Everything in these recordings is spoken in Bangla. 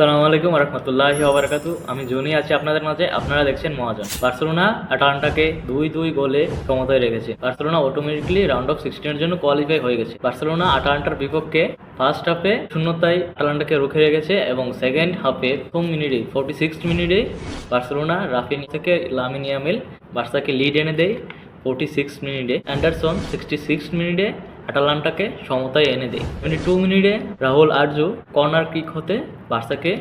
আসসালামু আলাইকুম রহমতুল্লাহি ওয়া বারাকাতুহু। আমি জনি আছি আপনাদের মাঝে। আপনারা দেখছেন মহাজন। বার্সেলোনা আটালান্টাকে 2-2 গোলে সমতায় রেখেছে। বার্সেলোনা অটোমেটিক্যালি রাউন্ড অফ 16 এর জন্য কোয়ালিফাই হয়ে গেছে। বার্সেলোনা আটালান্টার বিপক্ষে ফার্স্ট হাফে শূন্যতায় আটালান্টাকে রুখে রেখেছে এবং সেকেন্ড হাফে 46 মিনিটে বার্সেলোনা রাফিনি থেকে লামিন ইয়ামাল বার্সাকে লিড এনে দেয়। 46 মিনিটে অ্যান্ডারসন 66 মিনিটে আটালান্টাকে সমতায় এনে দেয়। 22 মিনিটে রাহুল আরজু কর্নার কিক হতে বার্সাকে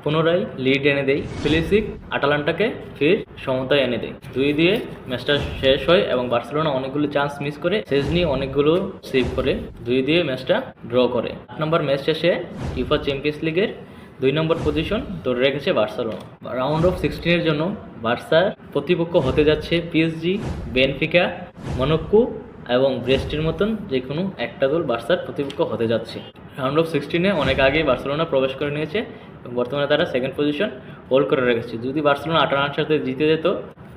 পুনরায় লিড এনে দেয়। ফিলিসিক আটালান্টাকে ফির সমতায় এনে দেয়। 2 দিয়ে ম্যাচটা শেষ হয় এবং বার্সেলোনা অনেকগুলো চান্স মিস করে, সেজনি অনেকগুলো সেভ করে 2 দিয়ে ম্যাচটা ড্র করে। 8 নম্বর ম্যাচ শেষে ইউফা চ্যাম্পিয়ন্স লিগের 2 নম্বর পজিশন ধরে রেখেছে বার্সেলোনা। রাউন্ড অফ 16 এর জন্য বার্সার প্রতিপক্ষ হতে যাচ্ছে পিএসজি, বেনফিকা, মনাকো এবং ব্রেস্টের মতন যে কোনো একটা দল বার্সার প্রতিপক্ষ হতে যাচ্ছে। রাউন্ড অফ 16-এ অনেক আগেই বার্সেলোনা প্রবেশ করে নিয়েছে এবং বর্তমানে তারা সেকেন্ড পজিশন হোল্ড করে রেখেছে। যদি বার্সেলোনা আটালান্টার সাথে জিতে যেত,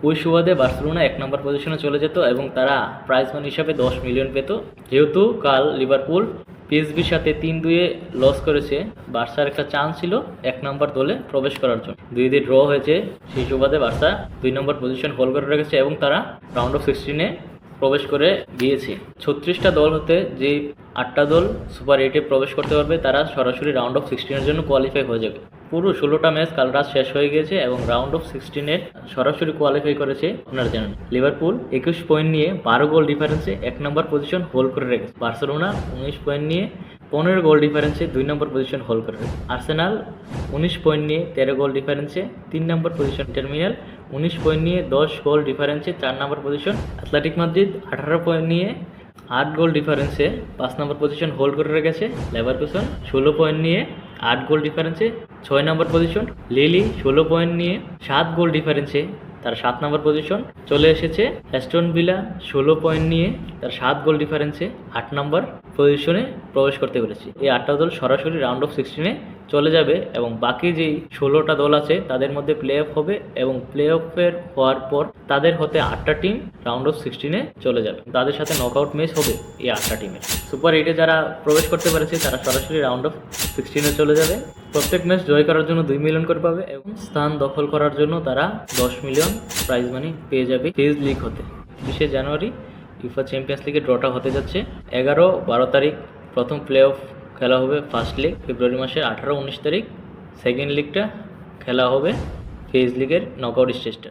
ওই সুবাদে বার্সেলোনা 1 নম্বর পজিশনে চলে যেত এবং তারা প্রাইজ মানি হিসাবে 10 মিলিয়ন পেত। যেহেতু কাল লিভারপুল পিএসভির সাথে 3-2 লস করেছে, বার্সার একটা চান্স ছিল 1 নম্বর দলে প্রবেশ করার জন্য। 2 ড্র হয়েছে, সেই সুবাদে বার্সা 2 নম্বর পজিশন হোল্ড করে রেখেছে এবং তারা রাউন্ড অফ 16-এ প্রবেশ করে গিয়েছে। 36টা দল হতে যে 8টা দল সুপার 8-এ প্রবেশ করতে পারবে, তারা সরাসরি রাউন্ড অফ 16-এর জন্য কোয়ালিফাই হয়ে যাবে। পুরো 16টা ম্যাচ কাল রাত শেষ হয়ে গিয়েছে এবং রাউন্ড অফ 16-এ সরাসরি কোয়ালিফাই করেছে। আপনারা জানেন লিভারপুল 21 পয়েন্ট নিয়ে 12 গোল ডিফারেন্সে 1 নম্বর পজিশন হোল্ড করে রেখেছে। বার্সেলোনা 19 পয়েন্ট নিয়ে 15 গোল ডিফারেন্সে 2 নম্বর পজিশন হোল্ড করে রেখেছে। আর্সেনাল 19 পয়েন্ট নিয়ে 13 গোল ডিফারেন্সে 3 নম্বর পজিশন। ইন্টার মিলান 19 পয়েন্ট নিয়ে 10 গোল ডিফারেন্সে 4 নম্বর পজিশন। অ্যাথলেটিক মাদ্রিদ 18 পয়েন্ট নিয়ে 8 গোল ডিফারেন্সে 5 নম্বর পজিশন হোল্ড করে রেখেছে। লেভারকুসেন 16 পয়েন্ট নিয়ে 8 গোল ডিফারেন্সে 6 নম্বর পজিশন। লিলি 16 পয়েন্ট নিয়ে 7 গোল ডিফারেন্সে তার 7 নম্বর পজিশন চলে এসেছে। অ্যাস্টন ভিলা 16 পয়েন্ট নিয়ে তার 7 গোল ডিফারেন্সে 8 নম্বর পজিশনে প্রবেশ করতে পেরেছে। এই 8টা দল সরাসরি রাউন্ড অফ 16-এ চলে যাবে এবং বাকি যেই 16টা দল আছে তাদের মধ্যে প্লে অফ হবে এবং প্লে অফের হওয়ার পর তাদের হতে 8টা টিম রাউন্ড অফ 16-এ চলে যাবে। তাদের সাথে নকআউট ম্যাচ হবে এই 8টা টিমের। সুপার 8-এ যারা প্রবেশ করতে পেরেছে তারা সরাসরি রাউন্ড অফ 16-এ চলে যাবে। প্রত্যেক ম্যাচ জয় করার জন্য 2 মিলিয়ন করে পাবে এবং স্থান দখল করার জন্য তারা 10 মিলিয়ন প্রাইজ মানি পেয়ে যাবে ফেজ লিগ হতে। 20 জানুয়ারি ইউফা চ্যাম্পিয়ন্স লিগের ড্রটা হতে যাচ্ছে। 11-12 তারিখ প্রথম প্লে অফ খেলা হবে ফার্স্ট লিগ। ফেব্রুয়ারি মাসের 18-19 তারিখ সেকেন্ড লিগটা খেলা হবে ফেজ লিগের নকআউট স্টেজটা।